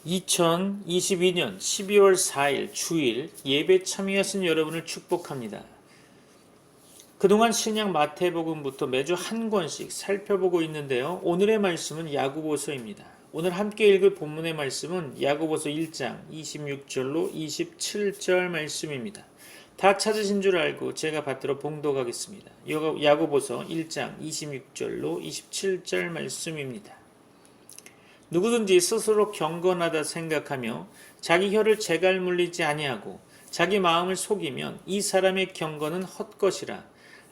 2022년 12월 4일 주일 예배 참여하신 여러분을 축복합니다. 그동안 신약 마태복음부터 매주 한 권씩 살펴보고 있는데요. 오늘의 말씀은 야고보서입니다. 오늘 함께 읽을 본문의 말씀은 야고보서 1장 26절로 27절 말씀입니다. 다 찾으신 줄 알고 제가 받들어 봉독하겠습니다. 야고보서 1장 26절로 27절 말씀입니다. 누구든지 스스로 경건하다 생각하며 자기 혀를 재갈 물리지 아니하고 자기 마음을 속이면 이 사람의 경건은 헛것이라.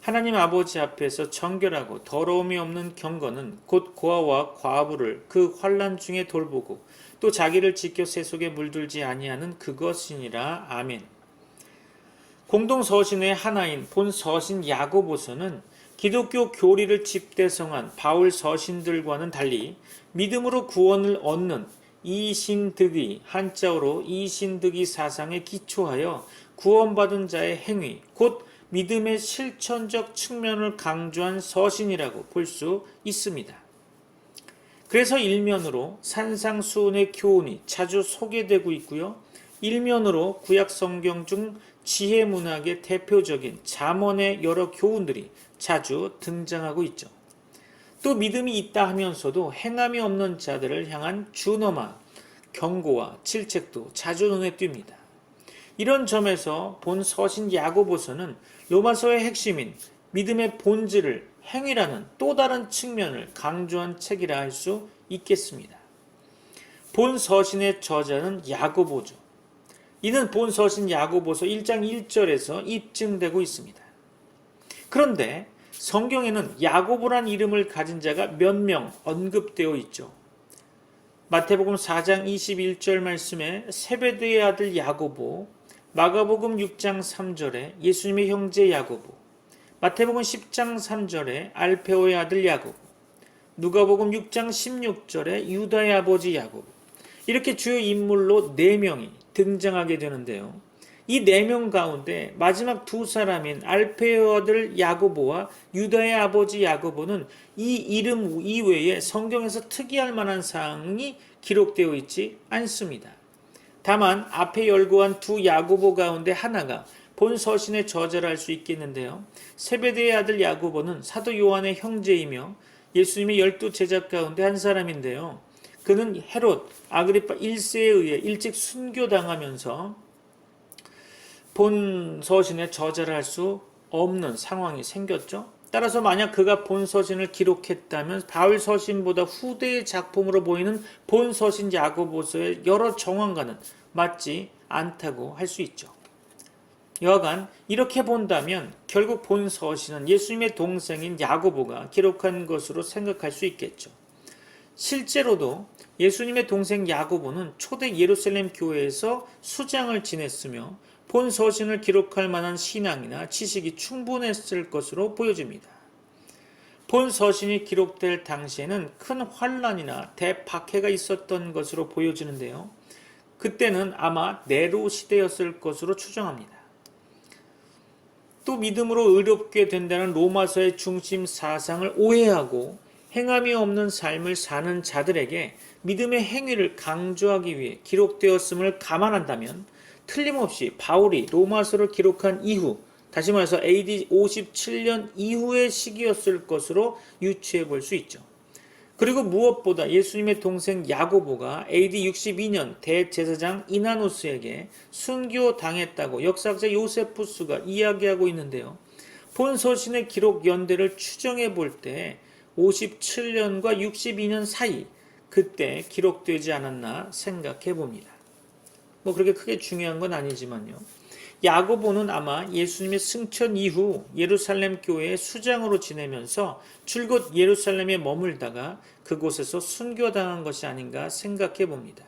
하나님 아버지 앞에서 정결하고 더러움이 없는 경건은 곧 고아와 과부를 그 환난 중에 돌보고 또 자기를 지켜 세속에 물들지 아니하는 그것이니라. 아멘. 공동서신의 하나인 본서신 야고보서는 기독교 교리를 집대성한 바울 서신들과는 달리 믿음으로 구원을 얻는 이신득의, 한자어로 이신득의 사상에 기초하여 구원받은 자의 행위, 곧 믿음의 실천적 측면을 강조한 서신이라고 볼 수 있습니다. 그래서 일면으로 산상수훈의 교훈이 자주 소개되고 있고요. 일면으로 구약 성경 중 지혜 문학의 대표적인 잠언의 여러 교훈들이 자주 등장하고 있죠. 또 믿음이 있다 하면서도 행함이 없는 자들을 향한 준엄한 경고와 질책도 자주 눈에 띕니다. 이런 점에서 본 서신 야고보서는 로마서의 핵심인 믿음의 본질을 행위라는 또 다른 측면을 강조한 책이라 할 수 있겠습니다. 본 서신의 저자는 야고보죠. 이는 본 서신 야고보서 1장 1절에서 입증되고 있습니다. 그런데 성경에는 야고보란 이름을 가진 자가 몇 명 언급되어 있죠. 마태복음 4장 21절 말씀에 세베드의 아들 야고보, 마가복음 6장 3절에 예수님의 형제 야고보, 마태복음 10장 3절에 알페오의 아들 야고보, 누가복음 6장 16절에 유다의 아버지 야고보, 이렇게 주요 인물로 4명이 등장하게 되는데요. 이 4명 가운데 마지막 두 사람인 알페오 아들 야고보와 유다의 아버지 야고보는 이 이름 이외에 성경에서 특이할 만한 사항이 기록되어 있지 않습니다. 다만 앞에 열거한 두 야고보 가운데 하나가 본 서신의 저자라 할 수 있겠는데요. 세베드의 아들 야고보는 사도 요한의 형제이며 예수님의 12제자 가운데 한 사람인데요. 그는 헤롯 아그리파 1세에 의해 일찍 순교당하면서 본 서신의 저자를 할 수 없는 상황이 생겼죠. 따라서 만약 그가 본 서신을 기록했다면 바울 서신보다 후대의 작품으로 보이는 본 서신 야고보서의 여러 정황과는 맞지 않다고 할 수 있죠. 여하간 이렇게 본다면 결국 본 서신은 예수님의 동생인 야고보가 기록한 것으로 생각할 수 있겠죠. 실제로도 예수님의 동생 야고보는 초대 예루살렘 교회에서 수장을 지냈으며 본 서신을 기록할 만한 신앙이나 지식이 충분했을 것으로 보여집니다. 본 서신이 기록될 당시에는 큰 환란이나 대박해가 있었던 것으로 보여지는데요. 그때는 아마 네로 시대였을 것으로 추정합니다. 또 믿음으로 의롭게 된다는 로마서의 중심 사상을 오해하고 행함이 없는 삶을 사는 자들에게 믿음의 행위를 강조하기 위해 기록되었음을 감안한다면 틀림없이 바울이 로마서를 기록한 이후, 다시 말해서 AD 57년 이후의 시기였을 것으로 유추해 볼 수 있죠. 그리고 무엇보다 예수님의 동생 야고보가 AD 62년 대제사장 이나노스에게 순교당했다고 역사학자 요세푸스가 이야기하고 있는데요. 본 서신의 기록 연대를 추정해 볼 때 57년과 62년 사이, 그때 기록되지 않았나 생각해 봅니다. 그렇게 크게 중요한 건 아니지만요. 야고보는 아마 예수님의 승천 이후 예루살렘 교회의 수장으로 지내면서 줄곧 예루살렘에 머물다가 그곳에서 순교당한 것이 아닌가 생각해 봅니다.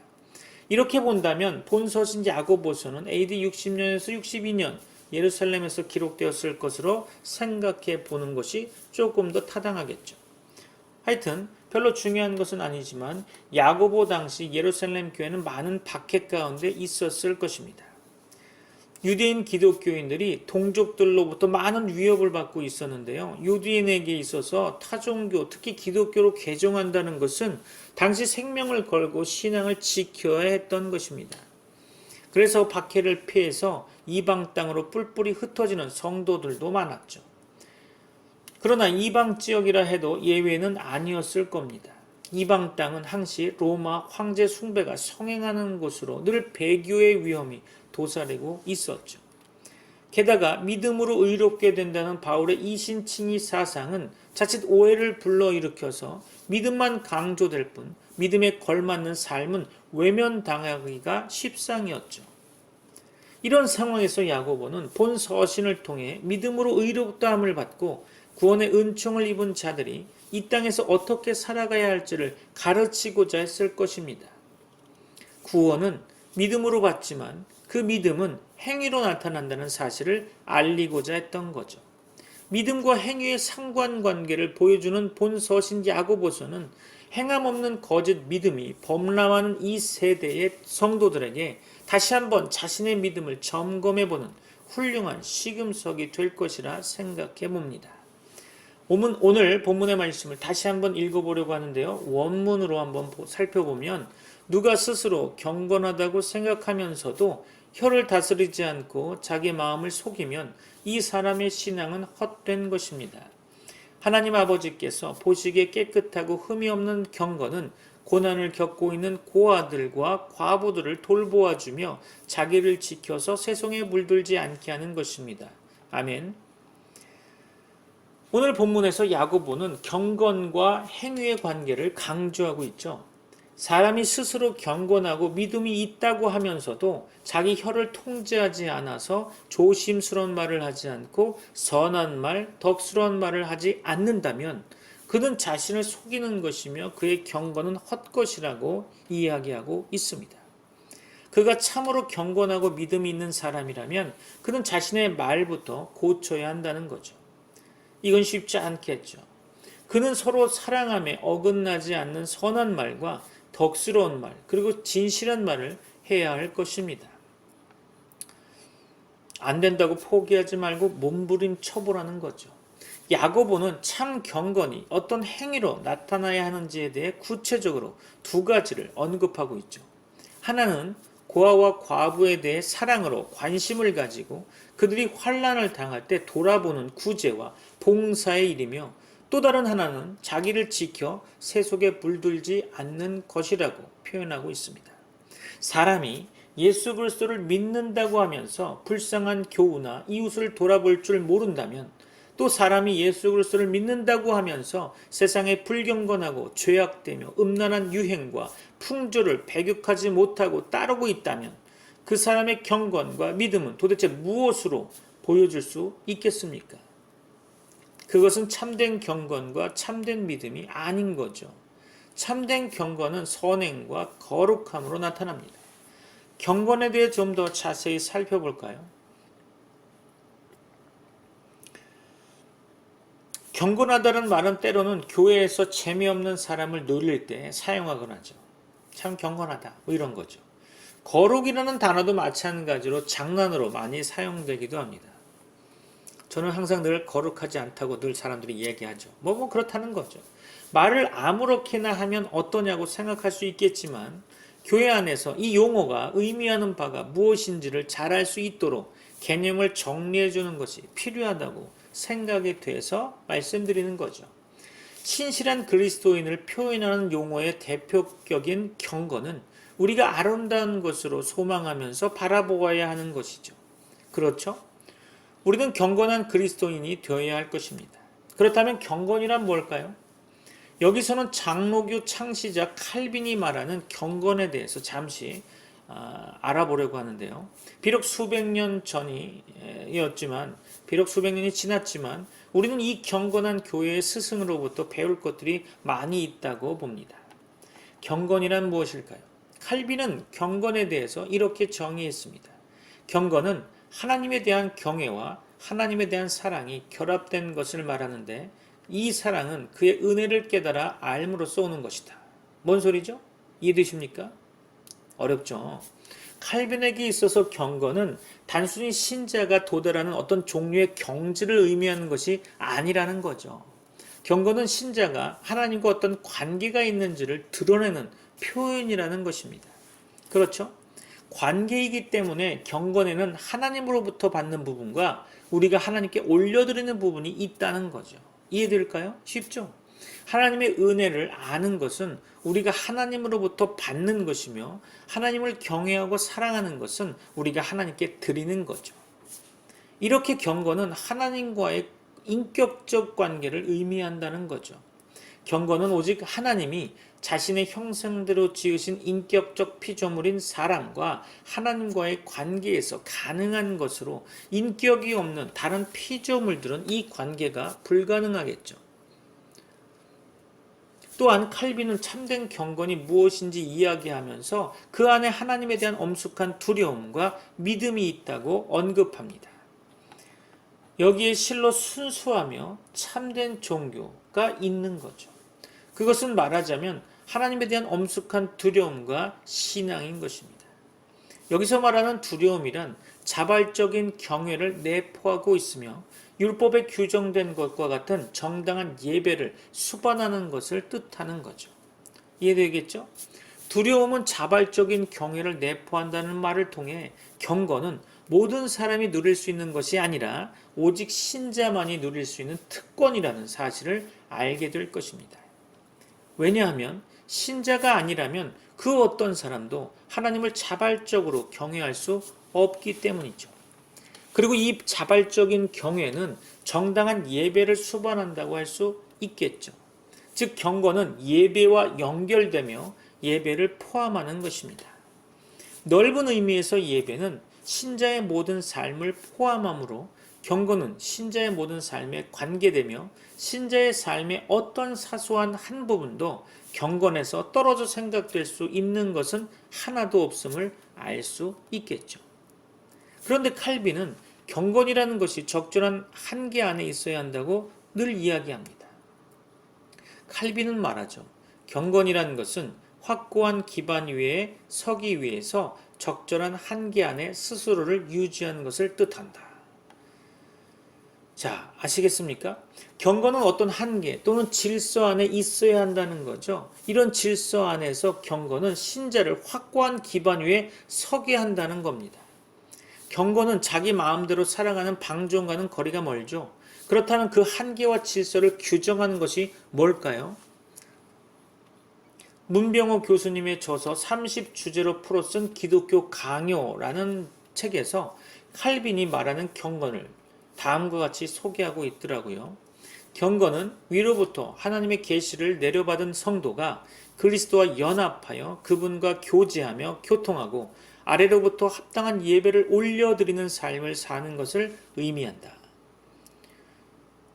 이렇게 본다면 본 서신 야고보서는 AD 60년에서 62년 예루살렘에서 기록되었을 것으로 생각해 보는 것이 조금 더 타당하겠죠. 하여튼 별로 중요한 것은 아니지만 야고보 당시 예루살렘 교회는 많은 박해 가운데 있었을 것입니다. 유대인 기독교인들이 동족들로부터 많은 위협을 받고 있었는데요. 유대인에게 있어서 타종교, 특히 기독교로 개종한다는 것은 당시 생명을 걸고 신앙을 지켜야 했던 것입니다. 그래서 박해를 피해서 이방 땅으로 뿔뿔이 흩어지는 성도들도 많았죠. 그러나 이방 지역이라 해도 예외는 아니었을 겁니다. 이방 땅은 항시 로마 황제 숭배가 성행하는 곳으로 늘 배교의 위험이 도사리고 있었죠. 게다가 믿음으로 의롭게 된다는 바울의 이신칭의 사상은 자칫 오해를 불러일으켜서 믿음만 강조될 뿐 믿음에 걸맞는 삶은 외면당하기가 십상이었죠. 이런 상황에서 야고보는 본 서신을 통해 믿음으로 의롭다함을 받고 구원의 은총을 입은 자들이 이 땅에서 어떻게 살아가야 할지를 가르치고자 했을 것입니다. 구원은 믿음으로 받지만 그 믿음은 행위로 나타난다는 사실을 알리고자 했던 거죠. 믿음과 행위의 상관관계를 보여주는 본 서신 야고보서는 행함 없는 거짓 믿음이 범람하는 이 세대의 성도들에게 다시 한번 자신의 믿음을 점검해보는 훌륭한 시금석이 될 것이라 생각해 봅니다. 오늘 본문의 말씀을 다시 한번 읽어보려고 하는데요. 원문으로 한번 살펴보면 누가 스스로 경건하다고 생각하면서도 혀를 다스리지 않고 자기 마음을 속이면 이 사람의 신앙은 헛된 것입니다. 하나님 아버지께서 보시기에 깨끗하고 흠이 없는 경건은 고난을 겪고 있는 고아들과 과부들을 돌보아주며 자기를 지켜서 세속에 물들지 않게 하는 것입니다. 아멘. 오늘 본문에서 야고보는 경건과 행위의 관계를 강조하고 있죠. 사람이 스스로 경건하고 믿음이 있다고 하면서도 자기 혀를 통제하지 않아서 조심스러운 말을 하지 않고 선한 말, 덕스러운 말을 하지 않는다면 그는 자신을 속이는 것이며 그의 경건은 헛것이라고 이야기하고 있습니다. 그가 참으로 경건하고 믿음이 있는 사람이라면 그는 자신의 말부터 고쳐야 한다는 거죠. 이건 쉽지 않겠죠. 그는 서로 사랑함에 어긋나지 않는 선한 말과 덕스러운 말, 그리고 진실한 말을 해야 할 것입니다. 안 된다고 포기하지 말고 몸부림 쳐보라는 거죠. 야고보는 참 경건이 어떤 행위로 나타나야 하는지에 대해 구체적으로 두 가지를 언급하고 있죠. 하나는 고아와 과부에 대해 사랑으로 관심을 가지고 그들이 환난을 당할 때 돌아보는 구제와 봉사의 일이며 또 다른 하나는 자기를 지켜 세속에 물들지 않는 것이라고 표현하고 있습니다. 사람이 예수 그리스도를 믿는다고 하면서 불쌍한 교우나 이웃을 돌아볼 줄 모른다면 또 사람이 예수 그리스도를 믿는다고 하면서 세상에 불경건하고 죄악되며 음란한 유행과 풍조를 배격하지 못하고 따르고 있다면 그 사람의 경건과 믿음은 도대체 무엇으로 보여줄 수 있겠습니까? 그것은 참된 경건과 참된 믿음이 아닌 거죠. 참된 경건은 선행과 거룩함으로 나타납니다. 경건에 대해 좀 더 자세히 살펴볼까요? 경건하다는 말은 때로는 교회에서 재미없는 사람을 놀릴 때 사용하곤 하죠. 참 경건하다 뭐 이런 거죠. 거룩이라는 단어도 마찬가지로 장난으로 많이 사용되기도 합니다. 저는 항상 늘 거룩하지 않다고 늘 사람들이 얘기하죠. 뭐 그렇다는 거죠. 말을 아무렇게나 하면 어떠냐고 생각할 수 있겠지만 교회 안에서 이 용어가 의미하는 바가 무엇인지를 잘 알 수 있도록 개념을 정리해 주는 것이 필요하다고 생각이 돼서 말씀드리는 거죠. 신실한 그리스도인을 표현하는 용어의 대표격인 경건은 우리가 아름다운 것으로 소망하면서 바라보아야 하는 것이죠. 그렇죠? 우리는 경건한 그리스도인이 되어야 할 것입니다. 그렇다면 경건이란 뭘까요? 여기서는 장로교 창시자 칼빈이 말하는 경건에 대해서 잠시 알아보려고 하는데요. 비록 수백 년이 지났지만 우리는 이 경건한 교회의 스승으로부터 배울 것들이 많이 있다고 봅니다. 경건이란 무엇일까요? 칼빈은 경건에 대해서 이렇게 정의했습니다. 경건은 하나님에 대한 경외와 하나님에 대한 사랑이 결합된 것을 말하는데 이 사랑은 그의 은혜를 깨달아 알므로써 오는 것이다. 뭔 소리죠? 이해되십니까? 어렵죠. 칼빈에게 있어서 경건은 단순히 신자가 도달하는 어떤 종류의 경지를 의미하는 것이 아니라는 거죠. 경건은 신자가 하나님과 어떤 관계가 있는지를 드러내는 표현이라는 것입니다. 그렇죠? 관계이기 때문에 경건에는 하나님으로부터 받는 부분과 우리가 하나님께 올려드리는 부분이 있다는 거죠. 이해될까요? 쉽죠? 하나님의 은혜를 아는 것은 우리가 하나님으로부터 받는 것이며 하나님을 경외하고 사랑하는 것은 우리가 하나님께 드리는 거죠. 이렇게 경건은 하나님과의 인격적 관계를 의미한다는 거죠. 경건은 오직 하나님이 자신의 형상대로 지으신 인격적 피조물인 사람과 하나님과의 관계에서 가능한 것으로 인격이 없는 다른 피조물들은 이 관계가 불가능하겠죠. 또한 칼빈은 참된 경건이 무엇인지 이야기하면서 그 안에 하나님에 대한 엄숙한 두려움과 믿음이 있다고 언급합니다. 여기에 실로 순수하며 참된 종교가 있는 거죠. 그것은 말하자면 하나님에 대한 엄숙한 두려움과 신앙인 것입니다. 여기서 말하는 두려움이란 자발적인 경외를 내포하고 있으며 율법에 규정된 것과 같은 정당한 예배를 수반하는 것을 뜻하는 거죠. 이해되겠죠? 두려움은 자발적인 경외를 내포한다는 말을 통해 경건은 모든 사람이 누릴 수 있는 것이 아니라 오직 신자만이 누릴 수 있는 특권이라는 사실을 알게 될 것입니다. 왜냐하면 신자가 아니라면 그 어떤 사람도 하나님을 자발적으로 경외할 수 없기 때문이죠. 그리고 이 자발적인 경외는 정당한 예배를 수반한다고 할 수 있겠죠. 즉 경건은 예배와 연결되며 예배를 포함하는 것입니다. 넓은 의미에서 예배는 신자의 모든 삶을 포함하므로 경건은 신자의 모든 삶에 관계되며 신자의 삶의 어떤 사소한 한 부분도 경건에서 떨어져 생각될 수 있는 것은 하나도 없음을 알 수 있겠죠. 그런데 칼빈은 경건이라는 것이 적절한 한계 안에 있어야 한다고 늘 이야기합니다. 칼빈은 말하죠. 경건이라는 것은 확고한 기반 위에 서기 위해서 적절한 한계 안에 스스로를 유지하는 것을 뜻한다. 자, 아시겠습니까? 경건은 어떤 한계 또는 질서 안에 있어야 한다는 거죠. 이런 질서 안에서 경건은 신자를 확고한 기반 위에 서게 한다는 겁니다. 경건은 자기 마음대로 살아가는 방종과는 거리가 멀죠. 그렇다면 그 한계와 질서를 규정하는 것이 뭘까요? 문병호 교수님의 저서 30주제로 풀어 쓴 기독교 강요라는 책에서 칼빈이 말하는 경건을 다음과 같이 소개하고 있더라고요. 경건은 위로부터 하나님의 계시를 내려받은 성도가 그리스도와 연합하여 그분과 교제하며 교통하고 아래로부터 합당한 예배를 올려드리는 삶을 사는 것을 의미한다.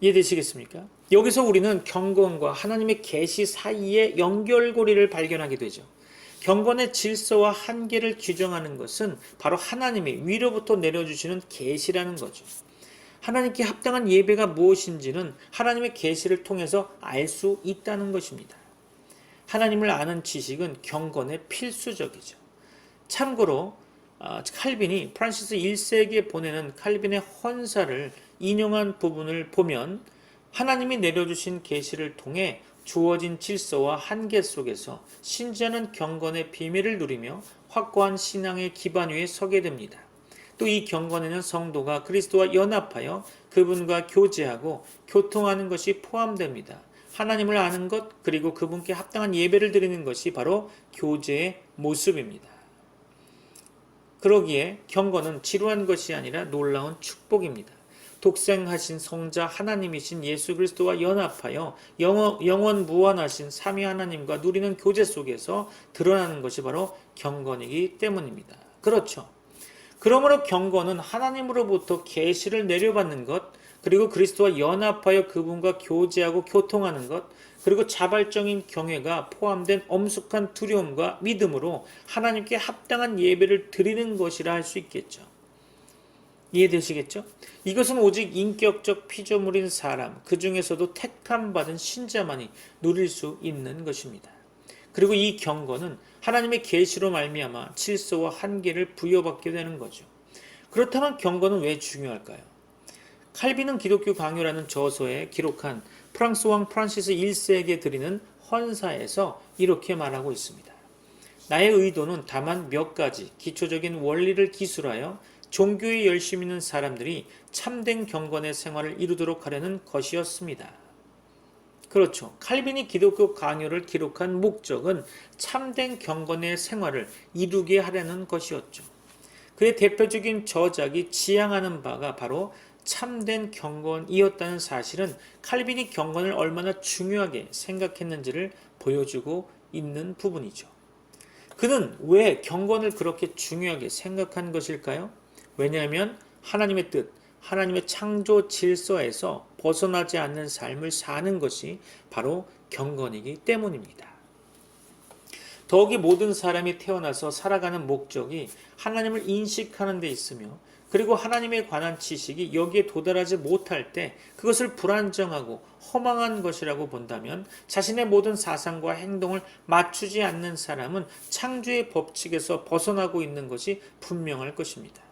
이해되시겠습니까? 여기서 우리는 경건과 하나님의 계시 사이의 연결고리를 발견하게 되죠. 경건의 질서와 한계를 규정하는 것은 바로 하나님이 위로부터 내려주시는 계시라는 거죠. 하나님께 합당한 예배가 무엇인지는 하나님의 계시를 통해서 알 수 있다는 것입니다. 하나님을 아는 지식은 경건에 필수적이죠. 참고로 칼빈이 프란시스 1세기에 보내는 칼빈의 헌사를 인용한 부분을 보면 하나님이 내려주신 계시를 통해 주어진 질서와 한계 속에서 신자는 경건의 비밀을 누리며 확고한 신앙의 기반 위에 서게 됩니다. 또 이 경건에는 성도가 그리스도와 연합하여 그분과 교제하고 교통하는 것이 포함됩니다. 하나님을 아는 것 그리고 그분께 합당한 예배를 드리는 것이 바로 교제의 모습입니다. 그러기에 경건은 지루한 것이 아니라 놀라운 축복입니다. 독생하신 성자 하나님이신 예수 그리스도와 연합하여 영원 무한하신 삼위 하나님과 누리는 교제 속에서 드러나는 것이 바로 경건이기 때문입니다. 그렇죠. 그러므로 경건은 하나님으로부터 계시를 내려받는 것, 그리고 그리스도와 연합하여 그분과 교제하고 교통하는 것, 그리고 자발적인 경외가 포함된 엄숙한 두려움과 믿음으로 하나님께 합당한 예배를 드리는 것이라 할 수 있겠죠. 이해되시겠죠? 이것은 오직 인격적 피조물인 사람, 그 중에서도 택함받은 신자만이 누릴 수 있는 것입니다. 그리고 이 경건은 하나님의 계시로 말미암아 질서와 한계를 부여받게 되는 거죠. 그렇다면 경건은 왜 중요할까요? 칼빈은 기독교 강요라는 저서에 기록한 프랑스 왕 프란시스 1세에게 드리는 헌사에서 이렇게 말하고 있습니다. 나의 의도는 다만 몇 가지 기초적인 원리를 기술하여 종교에 열심 있는 사람들이 참된 경건의 생활을 이루도록 하려는 것이었습니다. 그렇죠. 칼빈이 기독교 강요를 기록한 목적은 참된 경건의 생활을 이루게 하려는 것이었죠. 그의 대표적인 저작이 지향하는 바가 바로 참된 경건이었다는 사실은 칼빈이 경건을 얼마나 중요하게 생각했는지를 보여주고 있는 부분이죠. 그는 왜 경건을 그렇게 중요하게 생각한 것일까요? 왜냐하면 하나님의 뜻, 하나님의 창조 질서에서 벗어나지 않는 삶을 사는 것이 바로 경건이기 때문입니다. 더욱이 모든 사람이 태어나서 살아가는 목적이 하나님을 인식하는 데 있으며 그리고 하나님에 관한 지식이 여기에 도달하지 못할 때 그것을 불안정하고 허망한 것이라고 본다면 자신의 모든 사상과 행동을 맞추지 않는 사람은 창조의 법칙에서 벗어나고 있는 것이 분명할 것입니다.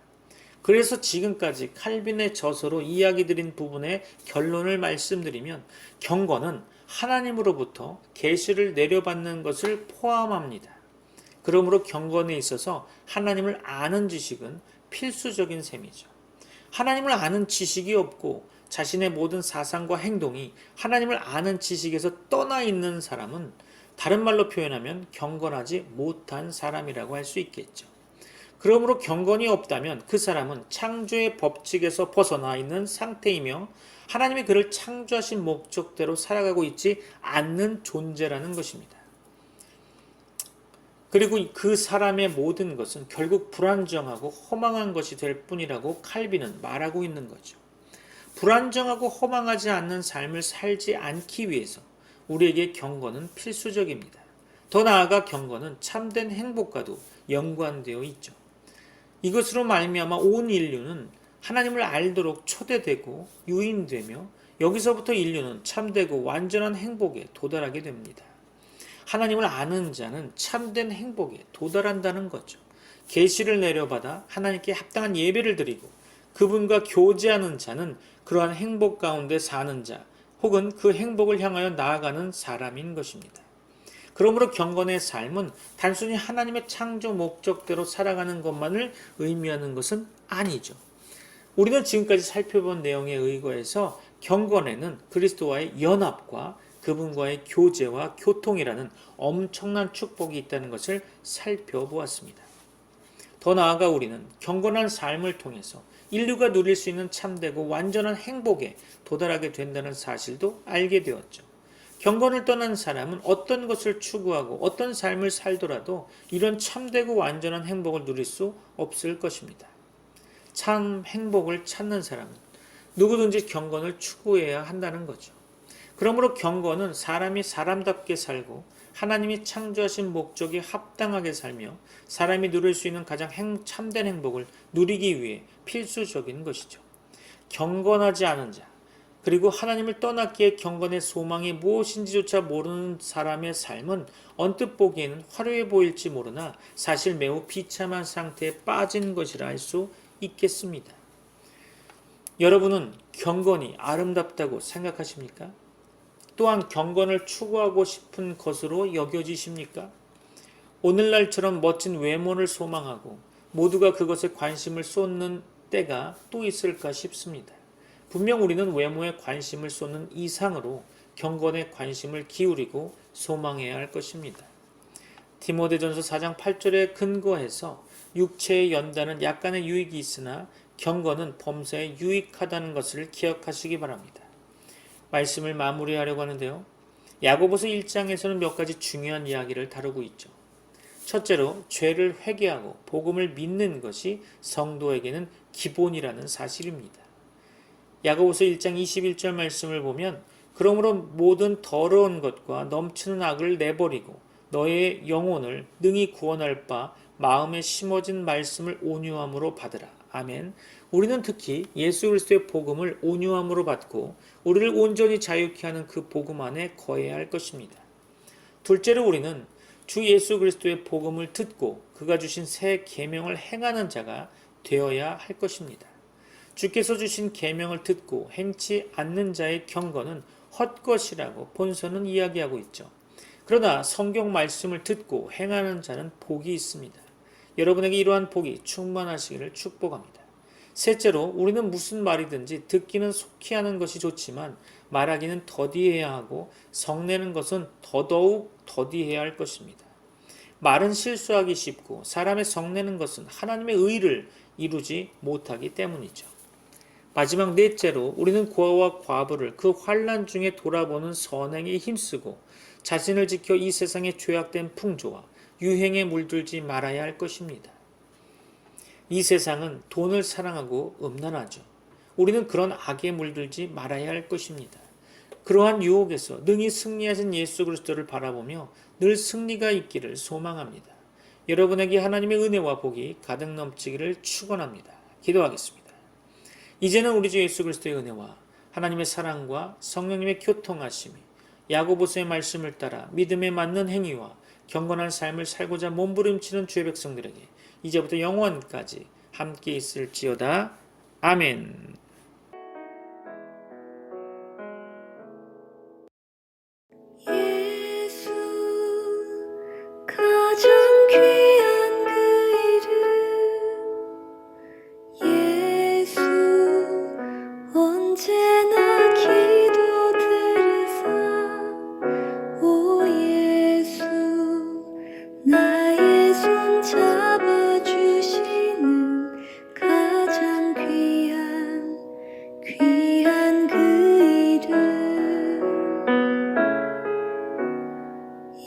그래서 지금까지 칼빈의 저서로 이야기 드린 부분의 결론을 말씀드리면 경건은 하나님으로부터 계시를 내려받는 것을 포함합니다. 그러므로 경건에 있어서 하나님을 아는 지식은 필수적인 셈이죠. 하나님을 아는 지식이 없고 자신의 모든 사상과 행동이 하나님을 아는 지식에서 떠나 있는 사람은 다른 말로 표현하면 경건하지 못한 사람이라고 할 수 있겠죠. 그러므로 경건이 없다면 그 사람은 창조의 법칙에서 벗어나 있는 상태이며 하나님이 그를 창조하신 목적대로 살아가고 있지 않는 존재라는 것입니다. 그리고 그 사람의 모든 것은 결국 불안정하고 허망한 것이 될 뿐이라고 칼빈은 말하고 있는 거죠. 불안정하고 허망하지 않는 삶을 살지 않기 위해서 우리에게 경건은 필수적입니다. 더 나아가 경건은 참된 행복과도 연관되어 있죠. 이것으로 말미암아 온 인류는 하나님을 알도록 초대되고 유인되며 여기서부터 인류는 참되고 완전한 행복에 도달하게 됩니다. 하나님을 아는 자는 참된 행복에 도달한다는 거죠. 계시를 내려받아 하나님께 합당한 예배를 드리고 그분과 교제하는 자는 그러한 행복 가운데 사는 자 혹은 그 행복을 향하여 나아가는 사람인 것입니다. 그러므로 경건의 삶은 단순히 하나님의 창조 목적대로 살아가는 것만을 의미하는 것은 아니죠. 우리는 지금까지 살펴본 내용에 의거해서 경건에는 그리스도와의 연합과 그분과의 교제와 교통이라는 엄청난 축복이 있다는 것을 살펴보았습니다. 더 나아가 우리는 경건한 삶을 통해서 인류가 누릴 수 있는 참되고 완전한 행복에 도달하게 된다는 사실도 알게 되었죠. 경건을 떠난 사람은 어떤 것을 추구하고 어떤 삶을 살더라도 이런 참되고 완전한 행복을 누릴 수 없을 것입니다. 참 행복을 찾는 사람은 누구든지 경건을 추구해야 한다는 거죠. 그러므로 경건은 사람이 사람답게 살고 하나님이 창조하신 목적에 합당하게 살며 사람이 누릴 수 있는 가장 참된 행복을 누리기 위해 필수적인 것이죠. 경건하지 않은 자, 그리고 하나님을 떠났기에 경건의 소망이 무엇인지조차 모르는 사람의 삶은 언뜻 보기에는 화려해 보일지 모르나 사실 매우 비참한 상태에 빠진 것이라 할 수 있겠습니다. 여러분은 경건이 아름답다고 생각하십니까? 또한 경건을 추구하고 싶은 것으로 여겨지십니까? 오늘날처럼 멋진 외모를 소망하고 모두가 그것에 관심을 쏟는 때가 또 있을까 싶습니다. 분명 우리는 외모에 관심을 쏟는 이상으로 경건에 관심을 기울이고 소망해야 할 것입니다. 디모데전서 4장 8절에 근거해서 육체의 연단은 약간의 유익이 있으나 경건은 범사에 유익하다는 것을 기억하시기 바랍니다. 말씀을 마무리하려고 하는데요. 야고보서 1장에서는 몇 가지 중요한 이야기를 다루고 있죠. 첫째로 죄를 회개하고 복음을 믿는 것이 성도에게는 기본이라는 사실입니다. 야고보서 1장 21절 말씀을 보면 그러므로 모든 더러운 것과 넘치는 악을 내버리고 너의 영혼을 능히 구원할 바 마음에 심어진 말씀을 온유함으로 받으라. 아멘. 우리는 특히 예수 그리스도의 복음을 온유함으로 받고 우리를 온전히 자유케 하는 그 복음 안에 거해야 할 것입니다. 둘째로 우리는 주 예수 그리스도의 복음을 듣고 그가 주신 새 계명을 행하는 자가 되어야 할 것입니다. 주께서 주신 계명을 듣고 행치 않는 자의 경건은 헛것이라고 본서는 이야기하고 있죠. 그러나 성경 말씀을 듣고 행하는 자는 복이 있습니다. 여러분에게 이러한 복이 충만하시기를 축복합니다. 셋째로, 우리는 무슨 말이든지 듣기는 속히 하는 것이 좋지만 말하기는 더디해야 하고 성내는 것은 더더욱 더디해야 할 것입니다. 말은 실수하기 쉽고 사람의 성내는 것은 하나님의 의를 이루지 못하기 때문이죠. 마지막 넷째로, 우리는 고아와 과부를 그 환난 중에 돌아보는 선행에 힘쓰고 자신을 지켜 이 세상의 죄악된 풍조와 유행에 물들지 말아야 할 것입니다. 이 세상은 돈을 사랑하고 음란하죠. 우리는 그런 악에 물들지 말아야 할 것입니다. 그러한 유혹에서 능히 승리하신 예수 그리스도를 바라보며 늘 승리가 있기를 소망합니다. 여러분에게 하나님의 은혜와 복이 가득 넘치기를 축원합니다. 기도하겠습니다. 이제는 우리 주 예수 그리스도의 은혜와 하나님의 사랑과 성령님의 교통하심이 야고보서의 말씀을 따라 믿음에 맞는 행위와 경건한 삶을 살고자 몸부림치는 주의 백성들에게 이제부터 영원까지 함께 있을지어다. 아멘. 예수 가장 귀한 그 이름 예수 언제나 기도 들으사 오 예수 나의 손 잡아주시는 가장 귀한 그 이름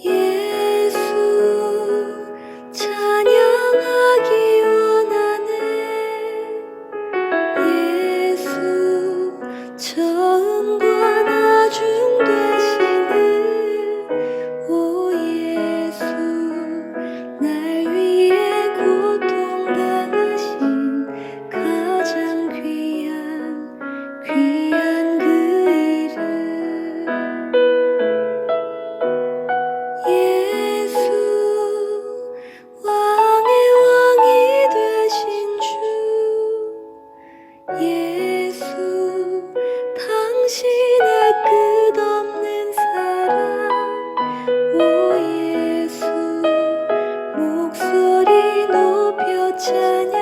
예수 찬양하기 원하네 예수 처음과 나중 되시는 오 예수 날 위해 고통당하신 가장 귀한 그 이름 예수 왕의 왕이 되신 주 예수 당신의 끝없는 사랑 오 예수 목소리 높여 찬양